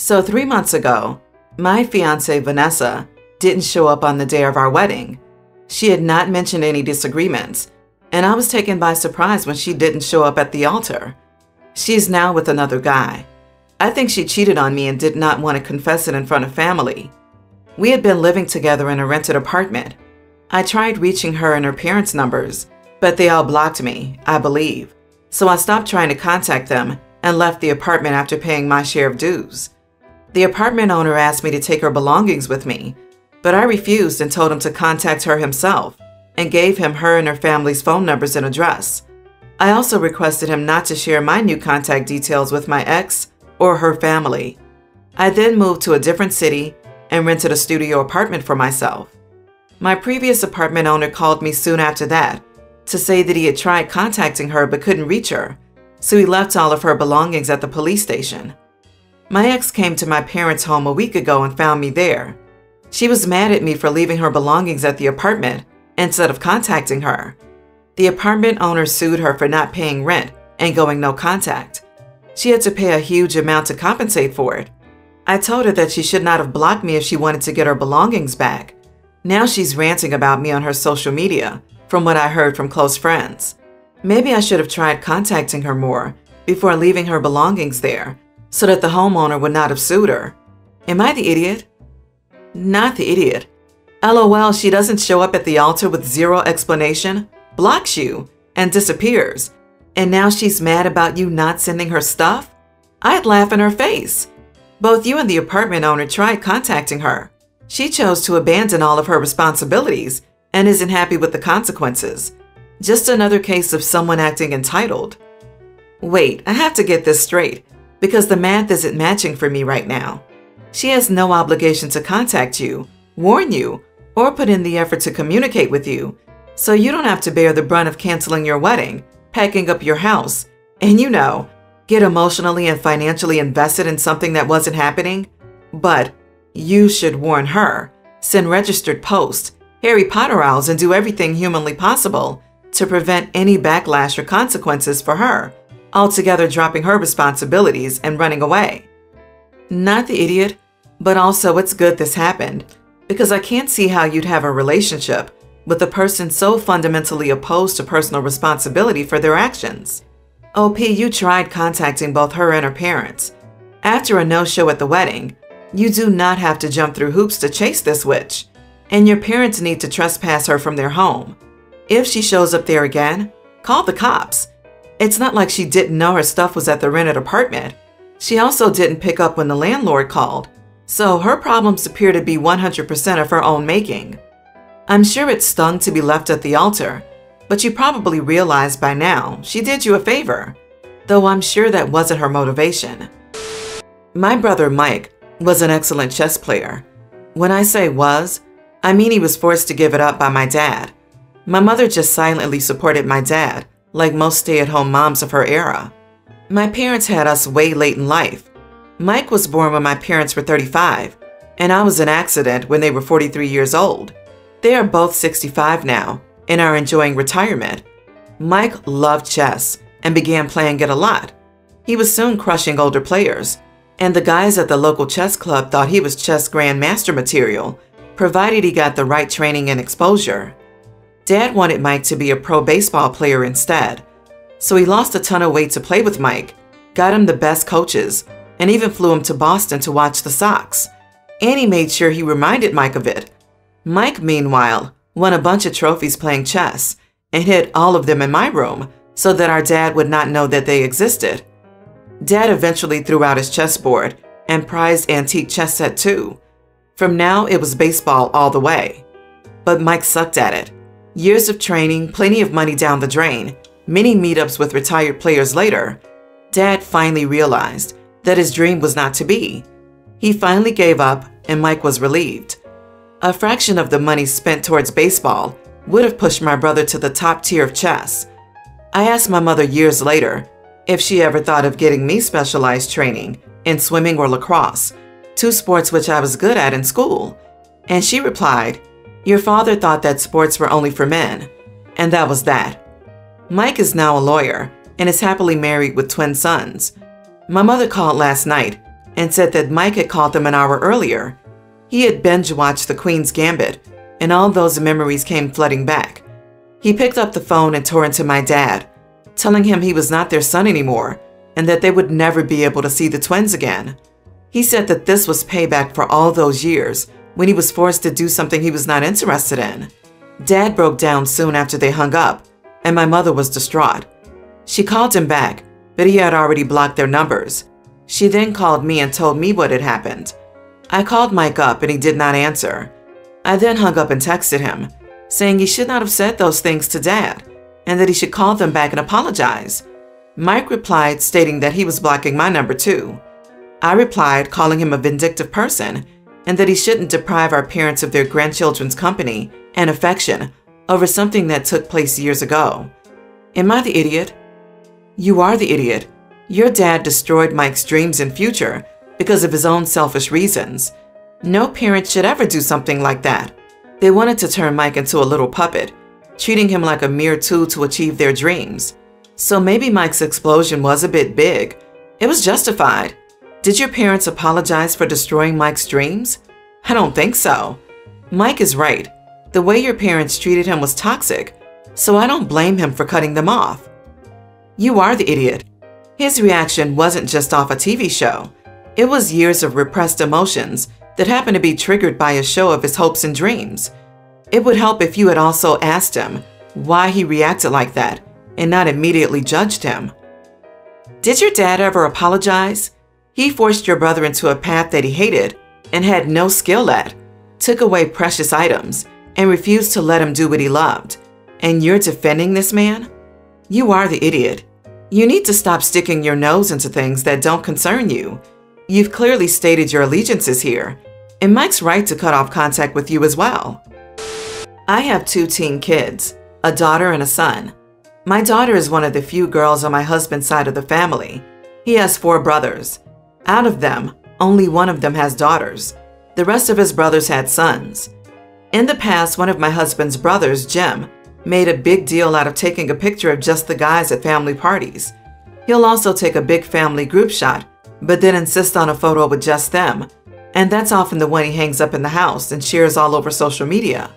So 3 months ago, my fiancée Vanessa didn't show up on the day of our wedding. She had not mentioned any disagreements, and I was taken by surprise when she didn't show up at the altar. She is now with another guy. I think she cheated on me and did not want to confess it in front of family. We had been living together in a rented apartment. I tried reaching her and her parents' numbers, but they all blocked me, I believe. So I stopped trying to contact them and left the apartment after paying my share of dues. The apartment owner asked me to take her belongings with me, but I refused and told him to contact her himself and gave him her and her family's phone numbers and address. I also requested him not to share my new contact details with my ex or her family. I then moved to a different city and rented a studio apartment for myself. My previous apartment owner called me soon after that to say that he had tried contacting her but couldn't reach her, so he left all of her belongings at the police station. My ex came to my parents' home a week ago and found me there. She was mad at me for leaving her belongings at the apartment instead of contacting her. The apartment owner sued her for not paying rent and going no contact. She had to pay a huge amount to compensate for it. I told her that she should not have blocked me if she wanted to get her belongings back. Now she's ranting about me on her social media, from what I heard from close friends. Maybe I should have tried contacting her more before leaving her belongings there, so that the homeowner would not have sued her. Am I the idiot? Not the idiot. LOL, she doesn't show up at the altar with zero explanation, blocks you, and disappears. And now she's mad about you not sending her stuff? I'd laugh in her face. Both you and the apartment owner tried contacting her. She chose to abandon all of her responsibilities and isn't happy with the consequences. Just another case of someone acting entitled. Wait, I have to get this straight, because the math isn't matching for me right now. She has no obligation to contact you, warn you, or put in the effort to communicate with you, so you don't have to bear the brunt of canceling your wedding, packing up your house, and get emotionally and financially invested in something that wasn't happening. But you should warn her, send registered posts, Harry Potter owls, and do everything humanly possible to prevent any backlash or consequences for her, altogether dropping her responsibilities and running away. Not the idiot, but also it's good this happened, because I can't see how you'd have a relationship with a person so fundamentally opposed to personal responsibility for their actions. OP, you tried contacting both her and her parents. After a no-show at the wedding, you do not have to jump through hoops to chase this witch, and your parents need to trespass her from their home. If she shows up there again, call the cops. It's not like she didn't know her stuff was at the rented apartment. She also didn't pick up when the landlord called, so her problems appear to be 100% of her own making. I'm sure it stung to be left at the altar, but you probably realized by now she did you a favor, though I'm sure that wasn't her motivation. My brother Mike was an excellent chess player. When I say was, I mean he was forced to give it up by my dad. My mother just silently supported my dad, like most stay-at-home moms of her era. My parents had us way late in life. Mike was born when my parents were 35, and I was an accident when they were 43 years old. They are both 65 now and are enjoying retirement. Mike loved chess and began playing it a lot. He was soon crushing older players, and the guys at the local chess club thought he was chess grandmaster material, provided he got the right training and exposure. Dad wanted Mike to be a pro baseball player instead, so he lost a ton of weight to play with Mike, got him the best coaches, and even flew him to Boston to watch the Sox. And he made sure he reminded Mike of it. Mike, meanwhile, won a bunch of trophies playing chess and hid all of them in my room so that our dad would not know that they existed. Dad eventually threw out his chessboard and prized antique chess set too. From now, it was baseball all the way. But Mike sucked at it. Years of training, plenty of money down the drain, many meetups with retired players later, Dad finally realized that his dream was not to be. He finally gave up and Mike was relieved. A fraction of the money spent towards baseball would have pushed my brother to the top tier of chess. I asked my mother years later if she ever thought of getting me specialized training in swimming or lacrosse, two sports which I was good at in school, and she replied, "Your father thought that sports were only for men," and that was that. Mike is now a lawyer and is happily married with twin sons. My mother called last night and said that Mike had called them an hour earlier. He had binge-watched The Queen's Gambit, and all those memories came flooding back. He picked up the phone and tore into my dad, telling him he was not their son anymore and that they would never be able to see the twins again. He said that this was payback for all those years when he was forced to do something he was not interested in. Dad broke down soon after they hung up, and my mother was distraught. She called him back, but he had already blocked their numbers. She then called me and told me what had happened. I called Mike up and he did not answer. I then hung up and texted him, saying he should not have said those things to Dad and that he should call them back and apologize. Mike replied, stating that he was blocking my number too. I replied, calling him a vindictive person and that he shouldn't deprive our parents of their grandchildren's company and affection over something that took place years ago. Am I the idiot? You are the idiot. Your dad destroyed Mike's dreams and future because of his own selfish reasons. No parent should ever do something like that. They wanted to turn Mike into a little puppet, treating him like a mere tool to achieve their dreams. So maybe Mike's explosion was a bit big. It was justified. Did your parents apologize for destroying Mike's dreams? I don't think so. Mike is right. The way your parents treated him was toxic, so I don't blame him for cutting them off. You are the idiot. His reaction wasn't just off a TV show. It was years of repressed emotions that happened to be triggered by a show of his hopes and dreams. It would help if you had also asked him why he reacted like that and not immediately judged him. Did your dad ever apologize? He forced your brother into a path that he hated and had no skill at, took away precious items, and refused to let him do what he loved. And you're defending this man? You are the idiot. You need to stop sticking your nose into things that don't concern you. You've clearly stated your allegiances here, and Mike's right to cut off contact with you as well. I have 2 teen kids, a daughter and a son. My daughter is one of the few girls on my husband's side of the family. He has 4 brothers. Out of them, only one of them has daughters. The rest of his brothers had sons. In the past, one of my husband's brothers, Jim, made a big deal out of taking a picture of just the guys at family parties. He'll also take a big family group shot, but then insist on a photo with just them, and that's often the one he hangs up in the house and shares all over social media.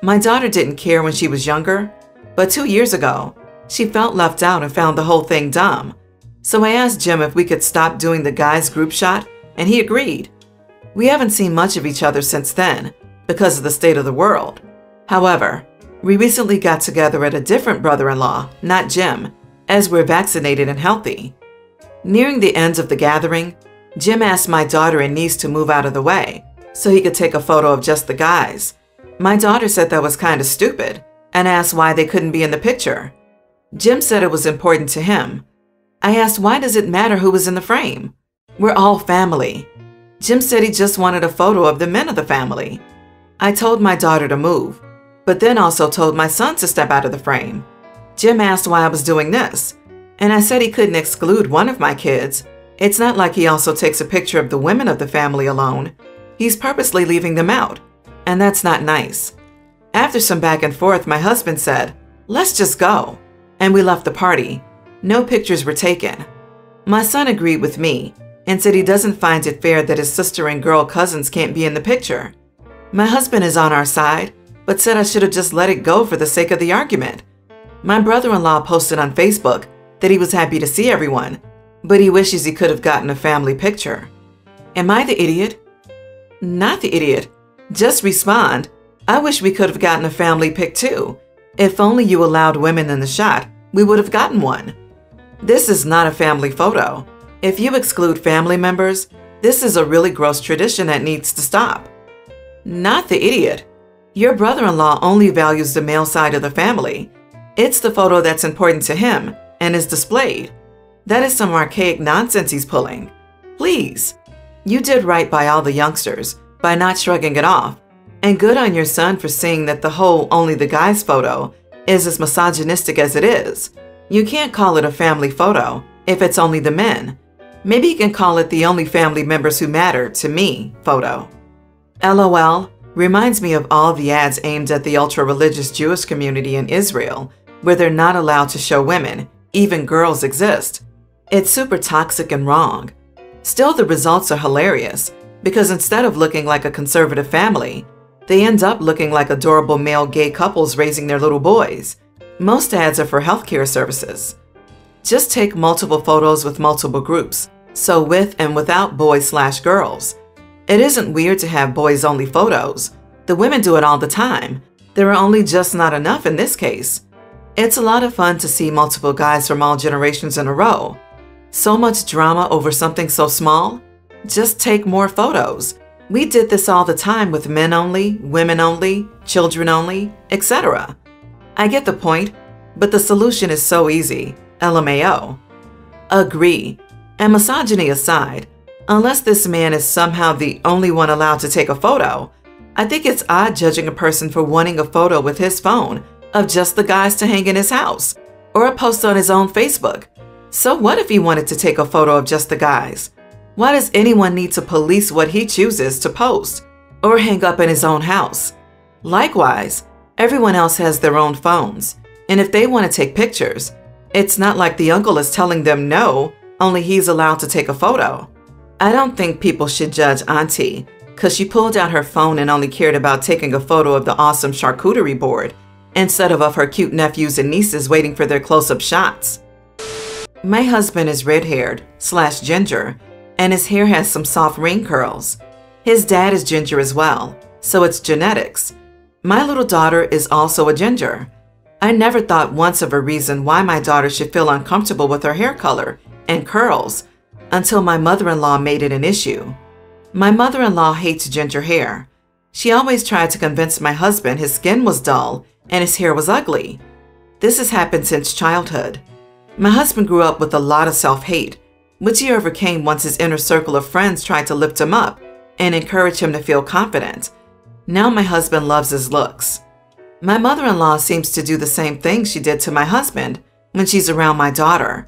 My daughter didn't care when she was younger, but 2 years ago, she felt left out and found the whole thing dumb. So I asked Jim if we could stop doing the guys group shot, and he agreed. We haven't seen much of each other since then because of the state of the world. However, we recently got together at a different brother-in-law, not Jim, as we're vaccinated and healthy. Nearing the end of the gathering, Jim asked my daughter and niece to move out of the way so he could take a photo of just the guys. My daughter said that was kind of stupid and asked why they couldn't be in the picture. Jim said it was important to him. I asked, why does it matter who was in the frame? We're all family. Jim said he just wanted a photo of the men of the family. I told my daughter to move, but then also told my son to step out of the frame. Jim asked why I was doing this, and I said he couldn't exclude one of my kids. It's not like he also takes a picture of the women of the family alone. He's purposely leaving them out, and that's not nice. After some back and forth, my husband said, let's just go, and we left the party. No pictures were taken. My son agreed with me and said he doesn't find it fair that his sister and girl cousins can't be in the picture. My husband is on our side, but said I should have just let it go for the sake of the argument. My brother-in-law posted on Facebook that he was happy to see everyone, but he wishes he could have gotten a family picture. Am I the idiot? Not the idiot. Just respond, I wish we could have gotten a family pic too. If only you allowed women in the shot, we would have gotten one. This is not a family photo. If you exclude family members, this is a really gross tradition that needs to stop. Not the idiot. Your brother-in-law only values the male side of the family. It's the photo that's important to him and is displayed. That is some archaic nonsense he's pulling. Please. You did right by all the youngsters by not shrugging it off. And good on your son for seeing that the whole only the guys photo is as misogynistic as it is. You can't call it a family photo if it's only the men. Maybe you can call it the only family members who matter to me photo. LOL reminds me of all the ads aimed at the ultra-religious Jewish community in Israel, where they're not allowed to show women, even girls exist. It's super toxic and wrong. Still, the results are hilarious because instead of looking like a conservative family, they end up looking like adorable male gay couples raising their little boys. Most ads are for healthcare services. Just take multiple photos with multiple groups, so with and without boys/girls. It isn't weird to have boys-only photos. The women do it all the time. There are only just not enough in this case. It's a lot of fun to see multiple guys from all generations in a row. So much drama over something so small? Just take more photos. We did this all the time with men only, women only, children only, etc. I get the point, but the solution is so easy. LMAO. Agree. And misogyny aside, unless this man is somehow the only one allowed to take a photo, I think it's odd judging a person for wanting a photo with his phone of just the guys to hang in his house or a post on his own Facebook. So what if he wanted to take a photo of just the guys? Why does anyone need to police what he chooses to post or hang up in his own house? Likewise, everyone else has their own phones, and if they want to take pictures, it's not like the uncle is telling them no, only he's allowed to take a photo. I don't think people should judge Auntie because she pulled out her phone and only cared about taking a photo of the awesome charcuterie board instead of her cute nephews and nieces waiting for their close-up shots. My husband is red-haired/ginger, and his hair has some soft ring curls. His dad is ginger as well, so it's genetics. My little daughter is also a ginger. I never thought once of a reason why my daughter should feel uncomfortable with her hair color and curls until my mother-in-law made it an issue. My mother-in-law hates ginger hair. She always tried to convince my husband his skin was dull and his hair was ugly. This has happened since childhood. My husband grew up with a lot of self-hate, which he overcame once his inner circle of friends tried to lift him up and encourage him to feel confident. Now my husband loves his looks. My mother-in-law seems to do the same thing she did to my husband when she's around my daughter.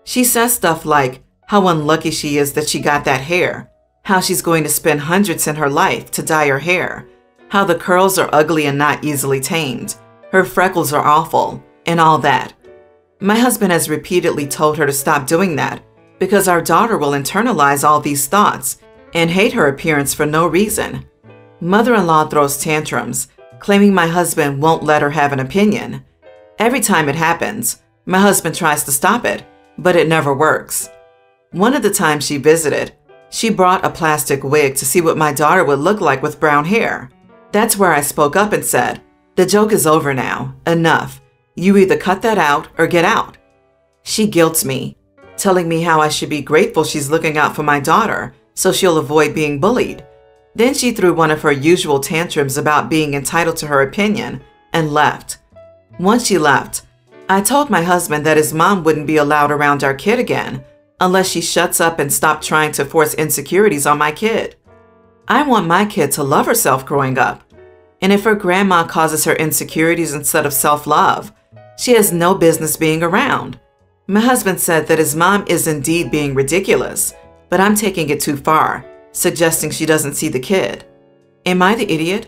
She says stuff like how unlucky she is that she got that hair, how she's going to spend hundreds in her life to dye her hair, how the curls are ugly and not easily tamed, her freckles are awful, and all that. My husband has repeatedly told her to stop doing that because our daughter will internalize all these thoughts and hate her appearance for no reason. Mother-in-law throws tantrums, claiming my husband won't let her have an opinion. Every time it happens, my husband tries to stop it, but it never works. One of the times she visited, she brought a plastic wig to see what my daughter would look like with brown hair. That's where I spoke up and said, "The joke is over now. Enough. You either cut that out or get out." She guilts me, telling me how I should be grateful she's looking out for my daughter so she'll avoid being bullied. Then she threw one of her usual tantrums about being entitled to her opinion and left. Once she left, I told my husband that his mom wouldn't be allowed around our kid again unless she shuts up and stops trying to force insecurities on my kid. I want my kid to love herself growing up. And if her grandma causes her insecurities instead of self-love, she has no business being around. My husband said that his mom is indeed being ridiculous, but I'm taking it too far, suggesting she doesn't see the kid. Am I the idiot?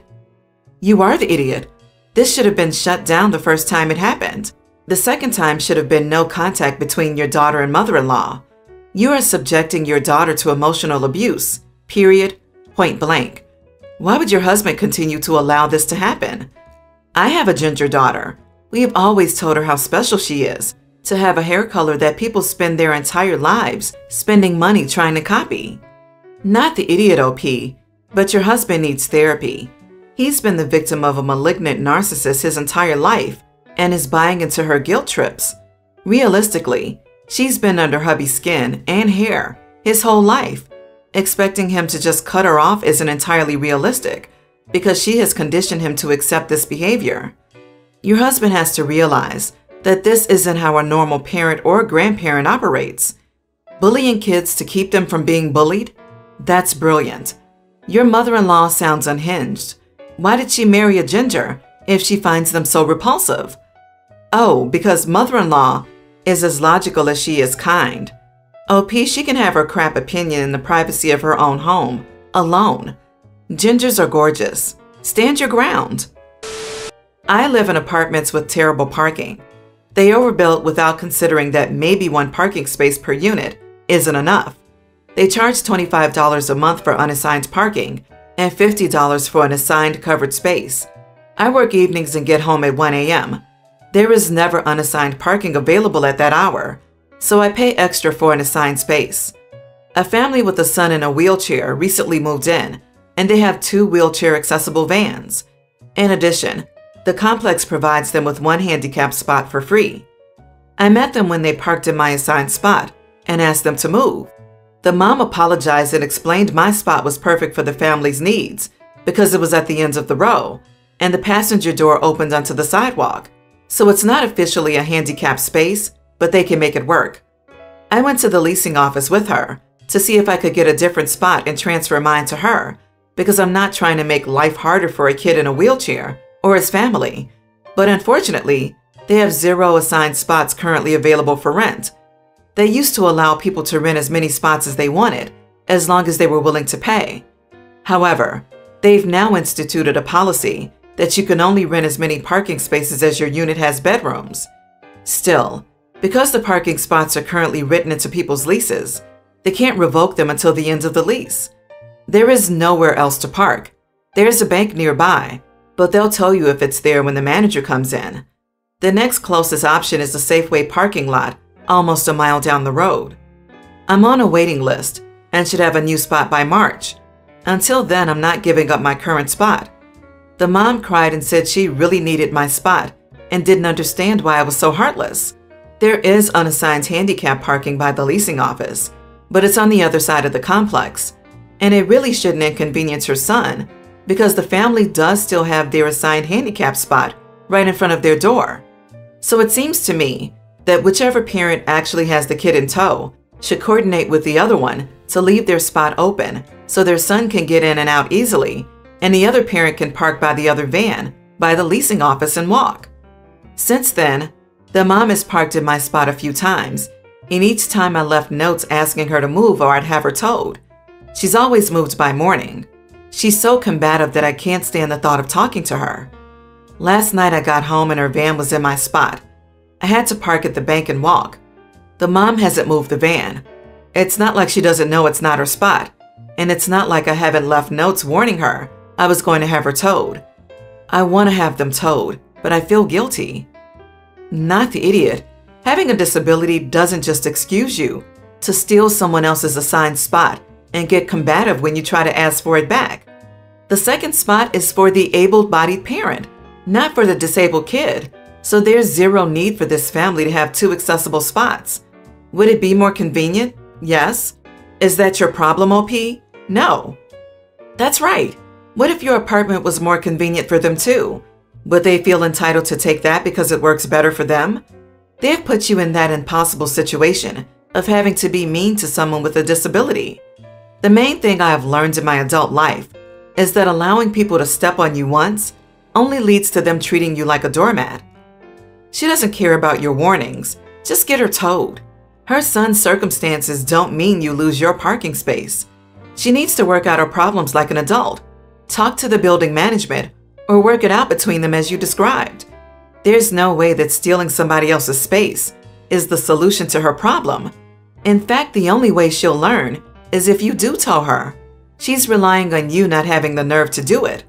You are the idiot. This should have been shut down the first time it happened. The second time should have been no contact between your daughter and mother-in-law. You are subjecting your daughter to emotional abuse, period, point blank. Why would your husband continue to allow this to happen? I have a ginger daughter. We have always told her how special she is to have a hair color that people spend their entire lives spending money trying to copy. Not the idiot OP, but your husband needs therapy. He's been the victim of a malignant narcissist his entire life and is buying into her guilt trips. Realistically, she's been under hubby's skin and hair his whole life. Expecting him to just cut her off isn't entirely realistic because she has conditioned him to accept this behavior. Your husband has to realize that this isn't how a normal parent or grandparent operates. Bullying kids to keep them from being bullied? That's brilliant. Your mother-in-law sounds unhinged. Why did she marry a ginger if she finds them so repulsive? Oh, because mother-in-law is as logical as she is kind. OP, she can have her crap opinion in the privacy of her own home, alone. Gingers are gorgeous. Stand your ground. I live in apartments with terrible parking. They overbuilt without considering that maybe one parking space per unit isn't enough. They charge $25 a month for unassigned parking and $50 for an assigned covered space. I work evenings and get home at 1 a.m. There is never unassigned parking available at that hour, so I pay extra for an assigned space. A family with a son in a wheelchair recently moved in, and they have 2 wheelchair-accessible vans. In addition, the complex provides them with 1 handicap spot for free. I met them when they parked in my assigned spot and asked them to move. The mom apologized and explained my spot was perfect for the family's needs because it was at the end of the row, and the passenger door opened onto the sidewalk, so it's not officially a handicapped space, but they can make it work. I went to the leasing office with her to see if I could get a different spot and transfer mine to her, because I'm not trying to make life harder for a kid in a wheelchair or his family. But unfortunately, they have 0 assigned spots currently available for rent. They used to allow people to rent as many spots as they wanted, as long as they were willing to pay. However, they've now instituted a policy that you can only rent as many parking spaces as your unit has bedrooms. Still, because the parking spots are currently written into people's leases, they can't revoke them until the end of the lease. There is nowhere else to park. There's a bank nearby, but they'll tell you if it's there when the manager comes in. The next closest option is the Safeway parking lot, almost a mile down the road. I'm on a waiting list and should have a new spot by March. Until then, I'm not giving up my current spot. The mom cried and said she really needed my spot and didn't understand why I was so heartless. There is unassigned handicap parking by the leasing office, but it's on the other side of the complex, and it really shouldn't inconvenience her son because the family does still have their assigned handicap spot right in front of their door. So it seems to me that whichever parent actually has the kid in tow should coordinate with the other one to leave their spot open so their son can get in and out easily, and the other parent can park by the other van by the leasing office and walk. Since then, the mom has parked in my spot a few times, and each time I left notes asking her to move or I'd have her towed. She's always moved by morning. She's so combative that I can't stand the thought of talking to her. Last night I got home and her van was in my spot. I had to park at the bank and walk. The mom hasn't moved the van. It's not like she doesn't know it's not her spot, and it's not like I haven't left notes warning her I was going to have her towed. I want to have them towed, but I feel guilty. Not the idiot. Having a disability doesn't just excuse you to steal someone else's assigned spot and get combative when you try to ask for it back. The second spot is for the able-bodied parent, not for the disabled kid, so there's 0 need for this family to have 2 accessible spots. Would it be more convenient? Yes. Is that your problem, OP? No. That's right. What if your apartment was more convenient for them too? Would they feel entitled to take that because it works better for them? They've put you in that impossible situation of having to be mean to someone with a disability. The main thing I have learned in my adult life is that allowing people to step on you once only leads to them treating you like a doormat. She doesn't care about your warnings. Just get her towed. Her son's circumstances don't mean you lose your parking space. She needs to work out her problems like an adult. Talk to the building management or work it out between them as you described. There's no way that stealing somebody else's space is the solution to her problem. In fact, the only way she'll learn is if you do tow her. She's relying on you not having the nerve to do it.